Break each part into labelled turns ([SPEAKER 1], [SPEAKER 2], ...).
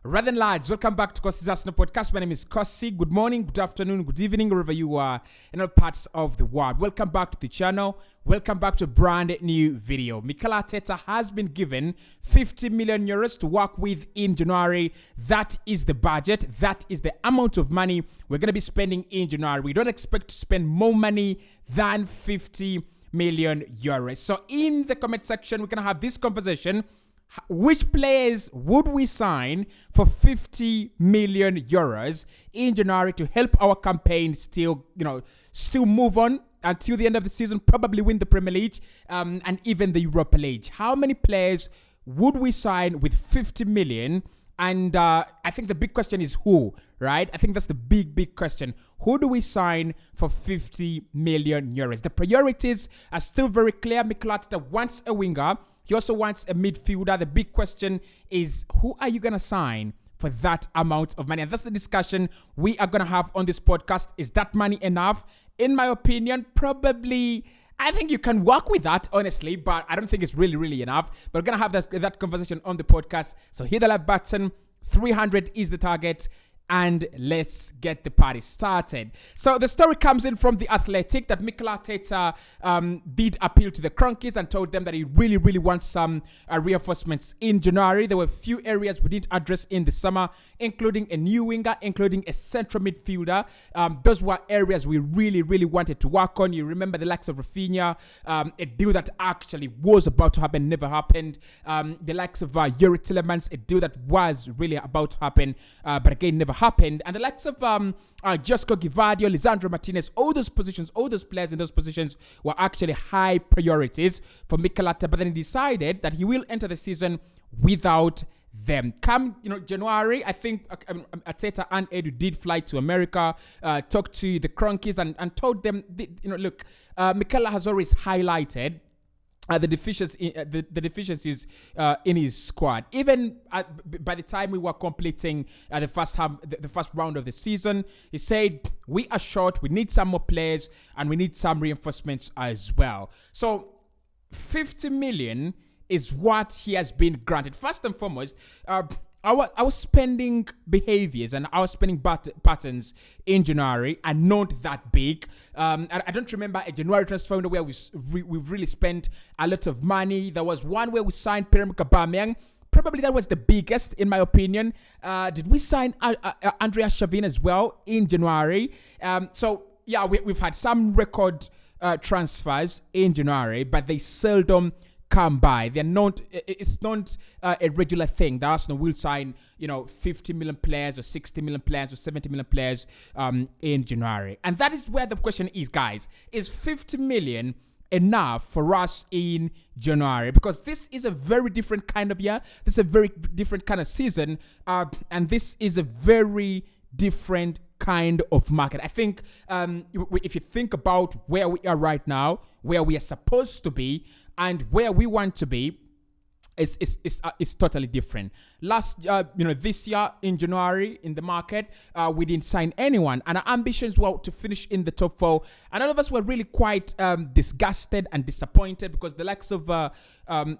[SPEAKER 1] Rather than lads, welcome back to Cossy's Arsenal podcast. My name is Cossy. Good morning, good afternoon, good evening, wherever you are in all parts of the world. Welcome back to the channel. Welcome back to a brand new video. Mikel Arteta has been given 50 million euros to work with in January. That is the budget. That is the amount of money we're going to be spending in January. We don't expect to spend more money than 50 million euros. So in the comment section, we're going to have this conversation. Which players would we sign for 50 million euros in January to help our campaign still move on until the end of the season, probably win the Premier League and even the Europa League? How many players would we sign with 50 million? And I think the big question is who, right? I think that's the big question. Who do we sign for 50 million euros? The priorities are still very clear. Mikel Arteta wants a winger. He also wants a midfielder. The big question is, who are you going to sign for that amount of money? And that's the discussion we are going to have on this podcast. Is that money enough? In my opinion, probably. I think you can work with that, honestly, but I don't think it's really enough. But we're going to have that conversation on the podcast. So hit the like button. 300 is the target. And let's get the party started. So the story comes in from The Athletic that Mikel Arteta did appeal to the Cronkies and told them that he really wants some reinforcements in January. There were a few areas we didn't address in the summer, including a new winger, including a central midfielder. Those were areas we really wanted to work on. You remember the likes of Rafinha, a deal that actually was about to happen, never happened. The likes of Yuri Tillemans, a deal that was really about to happen, but again, never happened. And the likes of Josko Gvardiol, Lisandro Martinez, all those players in those positions were actually high priorities for Mikel Arteta, but then he decided that he will enter the season without them. Come, January, I think Arteta and Edu did fly to America, talked to the Cronkies and told them, look, Mikel has always highlighted the deficiencies in his squad. Even by the time we were completing the first round of the season, he said, we are short, we need some more players, and we need some reinforcements as well. So 50 million is what he has been granted. First and foremost, our spending behaviors and our spending patterns in January are not that big. I don't remember a January transfer window where we've really spent a lot of money. There was one where we signed Pierre-Emerick Aubameyang. Probably that was the biggest, in my opinion. Did we sign Andreas Shavin as well in January? So yeah, we've had some record transfers in January, but they seldom come by. It's not a regular thing that Arsenal will sign 50 million players or 60 million players or 70 million players in January. And that is where the question is, guys. Is 50 million enough for us in January? Because this is a very different kind of year. This is a very different kind of season. And this is a very different kind of market. I think if you think about where we are right now, where we are supposed to be, and where we want to be, is totally different. This year in January in the market, we didn't sign anyone, and our ambitions were to finish in the top 4. And all of us were really quite disgusted and disappointed because the likes of Dejan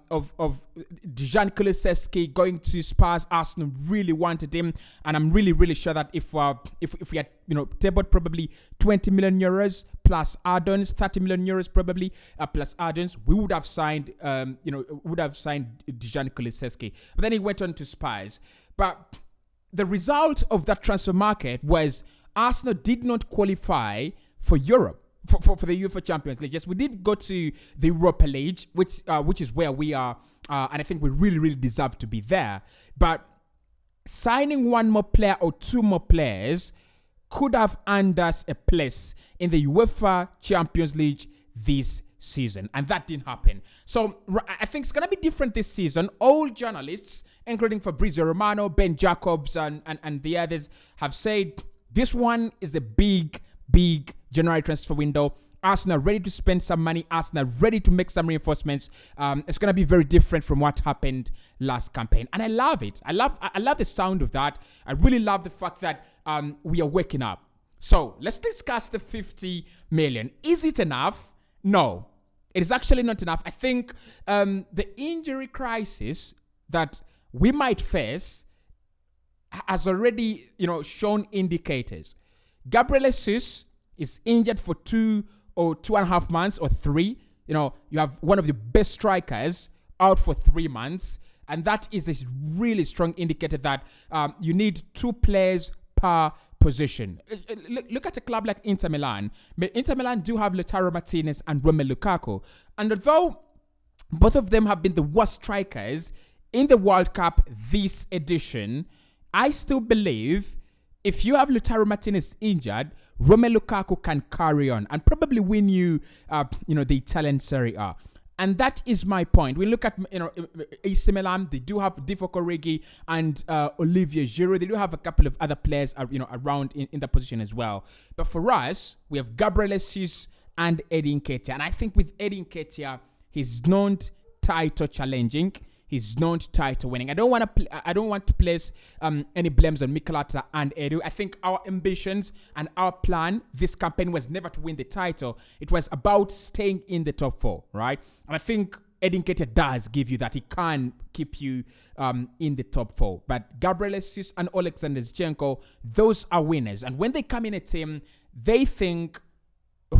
[SPEAKER 1] Kulusevski going to Spurs, Arsenal really wanted him, and I'm really sure that if we had tabled probably 20 million euros plus add-ons, 30 million euros probably plus add-ons, we would have signed Dejan Kulusevski. But then he went on to Spurs. But the result of that transfer market was Arsenal did not qualify for Europe, for the UEFA Champions League. Yes, we did go to the Europa League, which is where we are, and I think we really deserve to be there. But signing one more player or two more players could have earned us a place in the UEFA Champions League this season, and that didn't happen. So I think it's going to be different this season. All journalists, including Fabrizio Romano, Ben Jacobs, and the others, have said this one is a big January transfer window. Arsenal ready to spend some money. Arsenal ready to make some reinforcements. It's going to be very different from what happened last campaign, and I love it. I love the sound of that. I really love the fact that we are waking up. So let's discuss the 50 million. Is it enough? No, it is actually not enough. I think the injury crisis that we might face has already, shown indicators. Gabriel Jesus is injured for 2 or 2.5 months or 3. You have one of the best strikers out for 3 months. And that is a really strong indicator that you need 2 players per position. Look at a club like Inter Milan. Inter Milan do have Lautaro Martinez and Romelu Lukaku. And although both of them have been the worst strikers in the World Cup this edition, I still believe if you have Lautaro Martinez injured, Romelu Lukaku can carry on and probably win you, the Italian Serie A. And that is my point. We look at, AC Milan, they do have Divock Origi and Olivier Giroud. They do have a couple of other players, around in the position as well. But for us, we have Gabriel Jesus and Eddie Nketiah. And I think with Eddie Nketiah, he's not title challenging. He's not title winning. I don't want to place any blames on Mikel Arteta and Edu. I think our ambitions and our plan this campaign was never to win the title. It was about staying in the top 4, right? And I think Eddie Nketiah does give you that. He can keep you in the top 4. But Gabriel Jesus and Alexander Zinchenko, those are winners. And when they come in a team, they think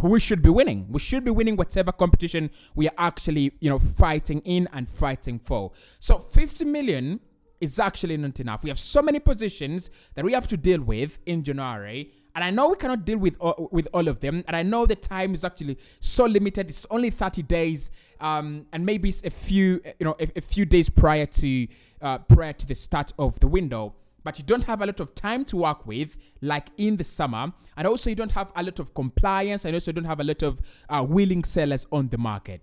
[SPEAKER 1] we should be winning. We should be winning whatever competition we are actually, fighting in and fighting for. So 50 million is actually not enough. We have so many positions that we have to deal with in January. And I know we cannot deal with all of them. And I know the time is actually so limited. It's only 30 days. And maybe it's a few days prior to the start of the window. But you don't have a lot of time to work with, like in the summer. And also you don't have a lot of compliance. And also you don't have a lot of willing sellers on the market.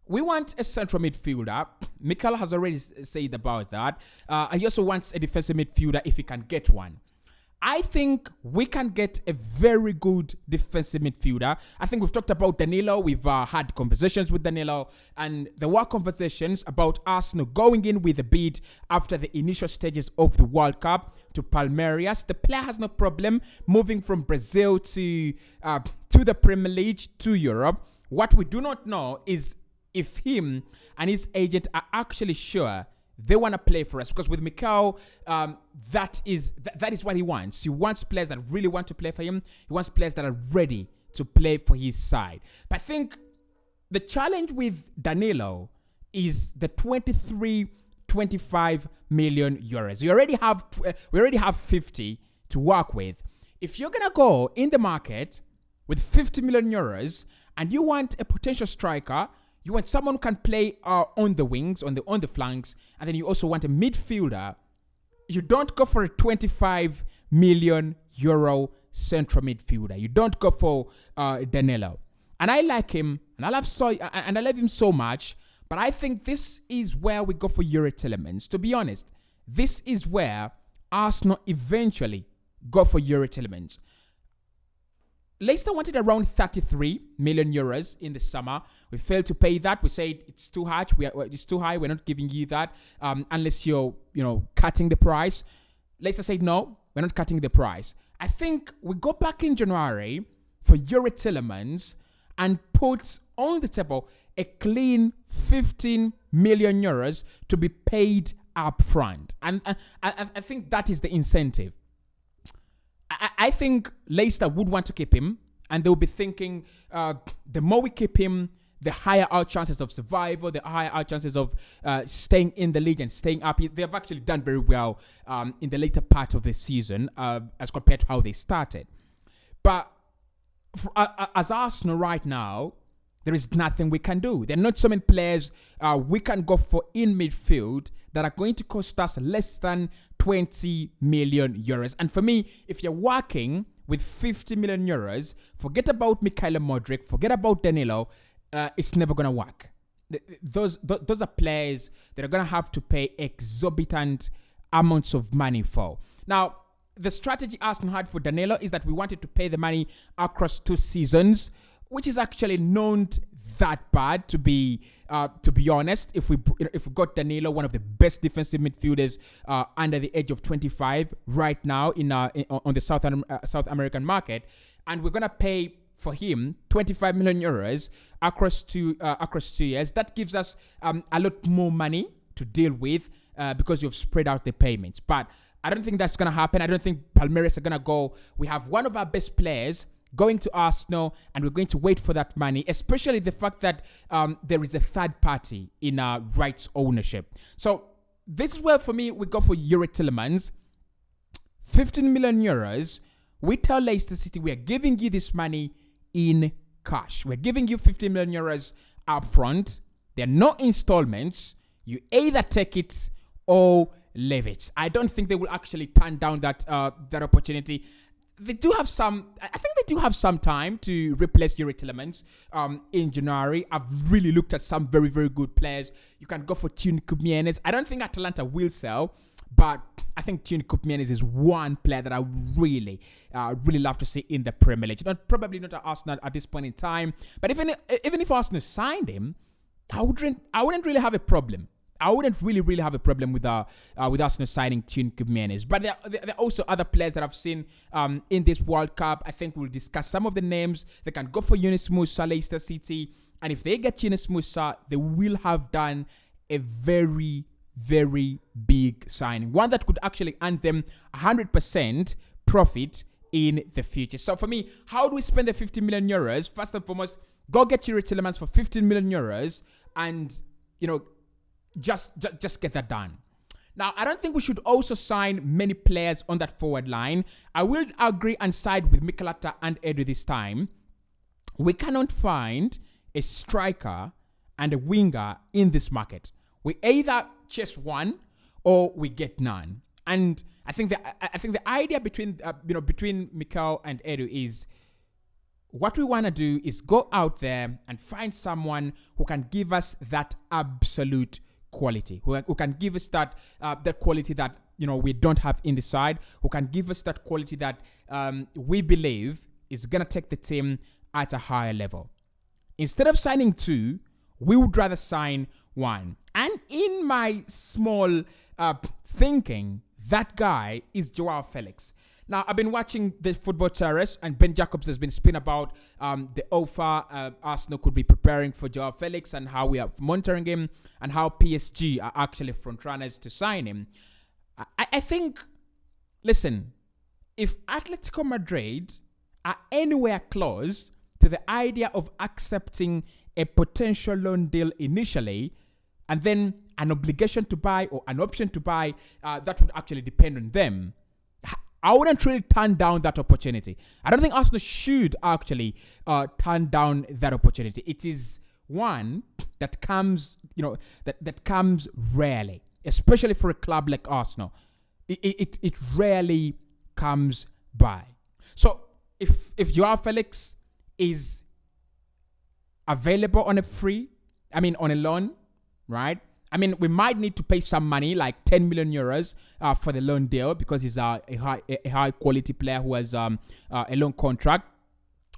[SPEAKER 1] We want a central midfielder. Mikel has already said about that. He also wants a defensive midfielder if he can get one. I think we can get a very good defensive midfielder. I think we've talked about Danilo. We've had conversations with Danilo. And there were conversations about Arsenal going in with a bid after the initial stages of the World Cup to Palmeiras. The player has no problem moving from Brazil to the Premier League, to Europe. What we do not know is if him and his agent are actually sure they want to play for us, because with Mikel, that is what he wants. He wants players that really want to play for him. He wants players that are ready to play for his side. But I think the challenge with Danilo is the 25 million euros. We already have 50 to work with. If you're gonna go in the market with 50 million euros and you want a potential striker, you want someone who can play on the wings, on the flanks, and then you also want a midfielder. You don't go for a 25 million euro central midfielder. You don't go for Danilo. And I like him, and I love him so much. But I think this is where we go for Yuri Tillemans. To be honest, this is where Arsenal eventually go for Yuri Tillemans. Leicester wanted around 33 million euros in the summer. We failed to pay that. We said it's too high. It's too high. We're not giving you that unless you're, cutting the price. Leicester said no, we're not cutting the price. I think we go back in January for Yuri Tillemans and put on the table a clean 15 million euros to be paid up front. And I think that is the incentive. I think Leicester would want to keep him, and they'll be thinking the more we keep him, the higher our chances of survival, the higher our chances of staying in the league and staying up. They have actually done very well in the later part of the season as compared to how they started. But as Arsenal right now, there is nothing we can do. There are not so many players we can go for in midfield that are going to cost us less than 20 million euros. And for me, if you're working with 50 million euros, forget about Mikhailo Modric, forget about Danilo. It's never going to work. Those are players that are going to have to pay exorbitant amounts of money for. Now, the strategy Arsenal had for Danilo is that we wanted to pay the money across 2 seasons, which is actually not that bad, to be honest. If we got Danilo, one of the best defensive midfielders under the age of 25 right now on the South American market, and we're gonna pay for him 25 million euros across 2 years, that gives us a lot more money to deal with because you've spread out the payments. But I don't think that's going to happen. I don't think Palmeiras are going to go. We have one of our best players going to Arsenal, and we're going to wait for that money, especially the fact that there is a third party in rights ownership. So this is where, for me, we go for Yuri Tillemans. 15 million euros. We tell Leicester City, we are giving you this money in cash. We're giving you 15 million euros up front. There are no installments. You either take it or leave it. I don't think they will actually turn down that opportunity. They do have some. I think they do have some time to replace Yuri Tillemans in January. I've really looked at some very, very good players. You can go for Tune Kubienes. I don't think Atalanta will sell, but I think Tune Kubienes is one player that I really love to see in the Premier League. Probably not at Arsenal at this point in time, but even if Arsenal signed him, I wouldn't really have a problem. I wouldn't really have a problem with Arsenal signing Tune Kubienes. But there are also other players that I've seen in this World Cup. I think we'll discuss some of the names. They can go for Yunus Musa, Leicester City. And if they get Yunus Musa, they will have done a very, very big signing. One that could actually earn them 100% profit in the future. So for me, how do we spend the 50 million euros? First and foremost, go get Yuri Tillemans for 15 million euros and, just get that done. Now, I don't think we should also sign many players on that forward line. I will agree and side with Mikel Arteta and Edu this time. We cannot find a striker and a winger in this market. We either chase one or we get none. And I think the idea between Mikel and Edu is, what we want to do is go out there and find someone who can give us that absolute quality, who can give us that quality that we don't have in the side, who can give us that quality that we believe is gonna take the team at a higher level. Instead of signing two, we would rather sign one. And in my small thinking, that guy is Joao Felix. Now, I've been watching the Football Terrace, and Ben Jacobs has been speaking about the offer Arsenal could be preparing for Joao Felix and how we are monitoring him and how PSG are actually frontrunners to sign him. I think, listen, if Atletico Madrid are anywhere close to the idea of accepting a potential loan deal initially, and then an obligation to buy or an option to buy, that would actually depend on them. I wouldn't really turn down that opportunity. I don't think Arsenal should actually turn down that opportunity. It is one that comes, that comes rarely, especially for a club like Arsenal. It rarely comes by. So if Joao Felix is available on a loan, right? I mean, we might need to pay some money, like 10 million euros for the loan deal, because he's a high quality player who has a loan contract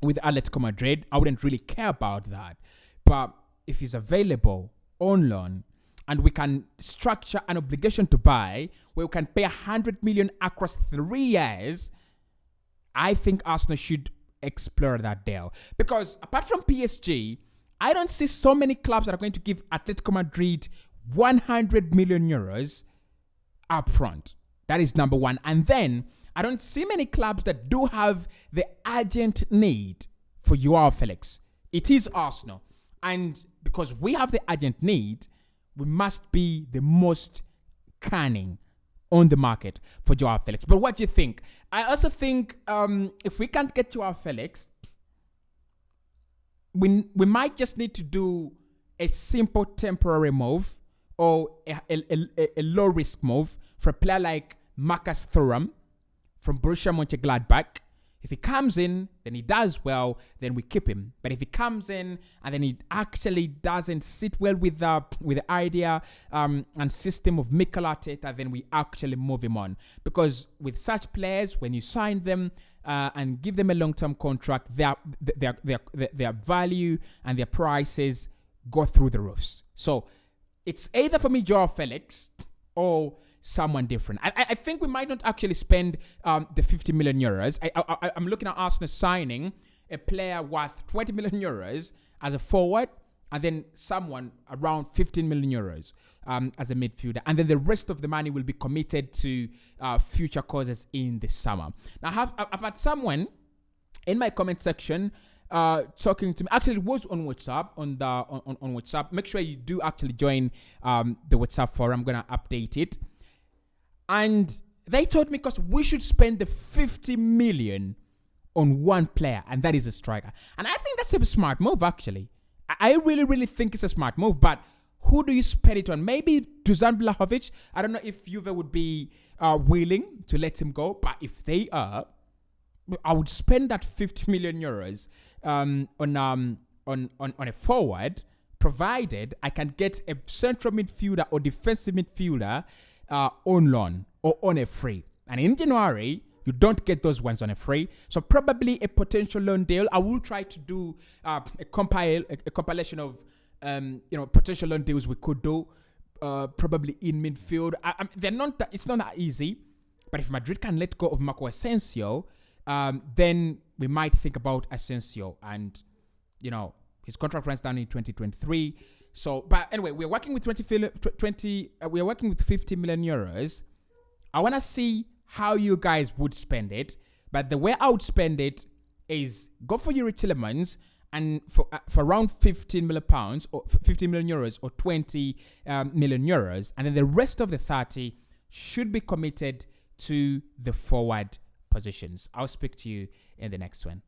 [SPEAKER 1] with Atletico Madrid. I wouldn't really care about that. But if he's available on loan and we can structure an obligation to buy where we can pay 100 million across 3 years, I think Arsenal should explore that deal. Because apart from PSG, I don't see so many clubs that are going to give Atletico Madrid 100 million euros up front. That is number one. And then I don't see many clubs that do have the urgent need for Joao Felix. It is Arsenal. And because we have the urgent need, we must be the most cunning on the market for Joao Felix. But what do you think? I also think if we can't get Joao Felix, we might just need to do a simple temporary move or a low-risk move for a player like Marcus Thuram from Borussia Mönchengladbach. If he comes in, then he does well, then we keep him. But if he comes in and then he actually doesn't sit well with the idea and system of Mikel Arteta, then we actually move him on. Because with such players, when you sign them and give them a long-term contract, their value and their prices go through the roofs. So it's either for me, Joao Felix, or someone different. I think we might not actually spend the 50 million euros. I'm looking at Arsenal signing a player worth 20 million euros as a forward and then someone around 15 million euros as a midfielder. And then the rest of the money will be committed to future causes in the summer. Now, I've had someone in my comment section talking to me. Actually, it was on WhatsApp, on WhatsApp. Make sure you do actually join the WhatsApp forum. I'm going to update it. And they told me, because we should spend the 50 million on one player, and that is a striker. And I think that's a smart move, actually. I really, really think it's a smart move. But who do you spend it on? Maybe Dusan Vlahovic. I don't know if Juve would be willing to let him go. But if they are, I would spend that 50 million euros on a forward, provided I can get a central midfielder or defensive midfielder on loan or on a free. And in January, you don't get those ones on a free. So probably a potential loan deal. I will try to do a compilation of potential loan deals we could do, probably in midfield. It's not that easy. But if Madrid can let go of Marco Asensio, then we might think about Asensio, and his contract runs down in 2023. So, but anyway, we're working with 50 million euros. I want to see how you guys would spend it, but the way I would spend it is go for Yuri Tillemans, and for around 15 million pounds or 15 million euros or 20 million euros, and then the rest of the 30 should be committed to the forward positions. I'll speak to you in the next one.